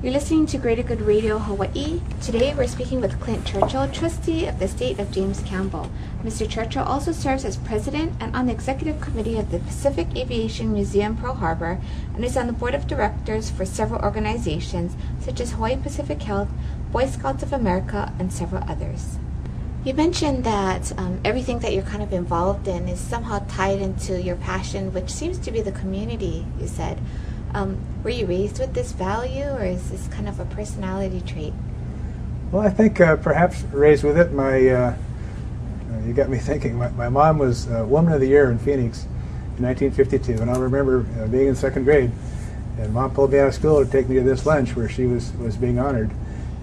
You're listening to Greater Good Radio Hawaii. Today we're speaking with Clint Churchill, Trustee of the Estate of James Campbell. Mr. Churchill also serves as President and on the Executive Committee of the Pacific Aviation Museum Pearl Harbor and is on the Board of Directors for several organizations such as Hawaii Pacific Health, Boy Scouts of America, and several others. You mentioned that everything that you're kind of involved in is somehow tied into your passion, which seems to be the community, you said. Were you raised with this value, or is this kind of a personality trait? Well, I think perhaps raised with it. You got me thinking. My mom was Woman of the Year in Phoenix in 1952, and I remember being in second grade, and Mom pulled me out of school to take me to this lunch where she was being honored.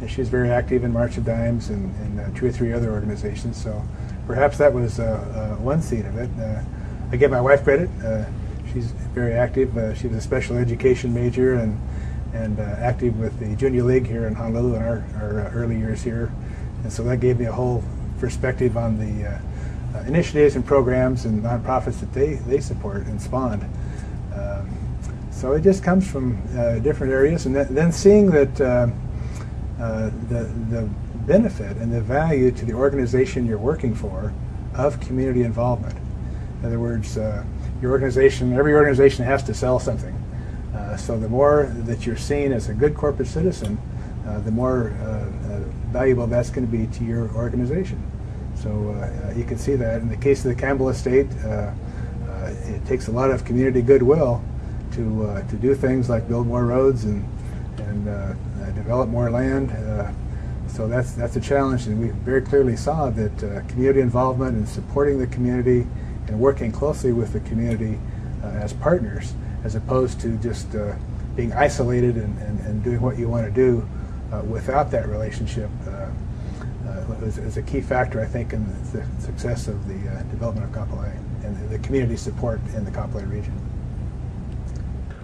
And she was very active in March of Dimes and 2 or 3 other organizations, so perhaps that was one seed of it. I give my wife credit. She's very active. She was a special education major and active with the Junior League here in Honolulu in our early years here. And so that gave me a whole perspective on the initiatives and programs and nonprofits that they support and spawned. So it just comes from different areas. And then seeing that the benefit and the value to the organization you're working for of community involvement. In other words, every organization has to sell something. So the more that you're seen as a good corporate citizen, the more valuable that's going to be to your organization. So you can see that in the case of the Campbell Estate, it takes a lot of community goodwill to do things like build more roads and develop more land. So that's a challenge, and we very clearly saw that community involvement and supporting the community and working closely with the community as partners, as opposed to just being isolated and doing what you want to do without that relationship, is a key factor, I think, in the success of the development of Kapolei and the community support in the Kapolei region.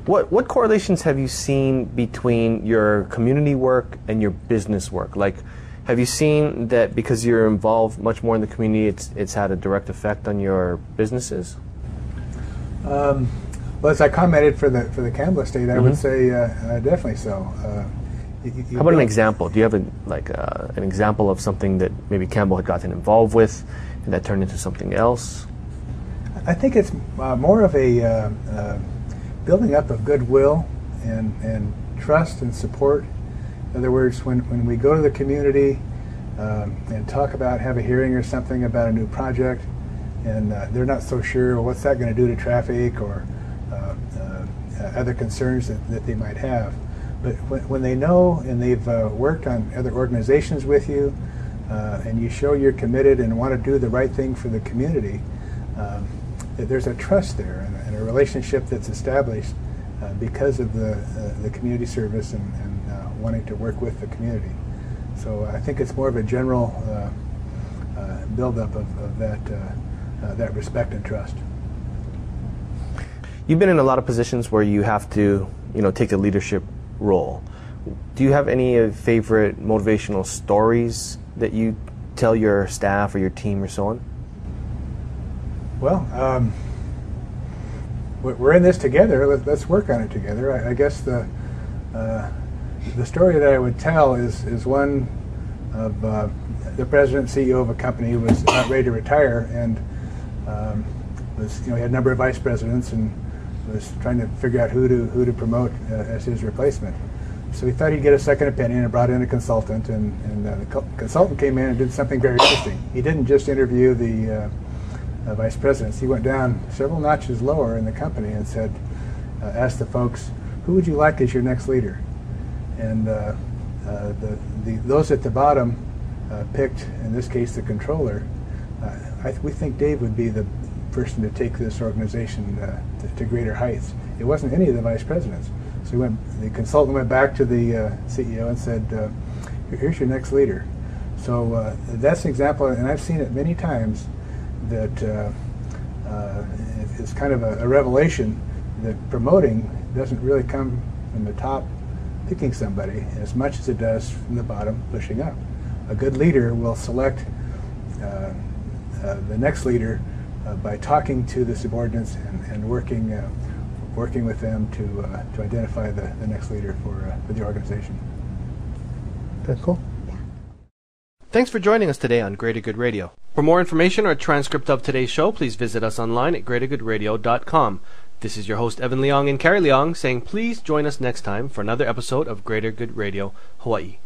What correlations have you seen between your community work and your business work? Like, have you seen that because you're involved much more in the community, it's had a direct effect on your businesses? Well, as I commented for the Campbell Estate, I would say definitely so. How about an example? Do you have an example of something that maybe Campbell had gotten involved with and that turned into something else? I think it's more of a building up of goodwill and trust and support. In other words, when we go to the community and talk about, have a hearing or something about a new project, and they're not so sure, well, what's that going to do to traffic or other concerns that they might have. But when they know and they've worked on other organizations with you, and you show you're committed and want to do the right thing for the community, there's a trust there and a relationship that's established because of the community service and wanting to work with the community. So I think it's more of a general buildup of that respect and trust. You've been in a lot of positions where you have to, take a leadership role. Do you have any favorite motivational stories that you tell your staff or your team or so on? Well, we're in this together. Let's work on it together. I guess the story that I would tell is one of the president and CEO of a company who was about ready to retire and he had a number of vice presidents and was trying to figure out who to promote as his replacement. So he thought he'd get a second opinion and brought in a consultant, and the consultant came in and did something very interesting. He didn't just interview the vice presidents. He went down several notches lower in the company and said, asked the folks, who would you like as your next leader? And those at the bottom picked, in this case, the controller. We think Dave would be the person to take this organization to greater heights. It wasn't any of the vice presidents. So the consultant went back to the CEO and said, here's your next leader. So that's an example, and I've seen it many times, that it's kind of a revelation that promoting doesn't really come from the top picking somebody as much as it does from the bottom pushing up. A good leader will select the next leader by talking to the subordinates and working working with them to identify the next leader for the organization. Okay, cool. Thanks for joining us today on Greater Good Radio. For more information or a transcript of today's show, please visit us online at greatergoodradio.com. This is your host, Evan Leong and Carrie Leong, saying please join us next time for another episode of Greater Good Radio Hawaii.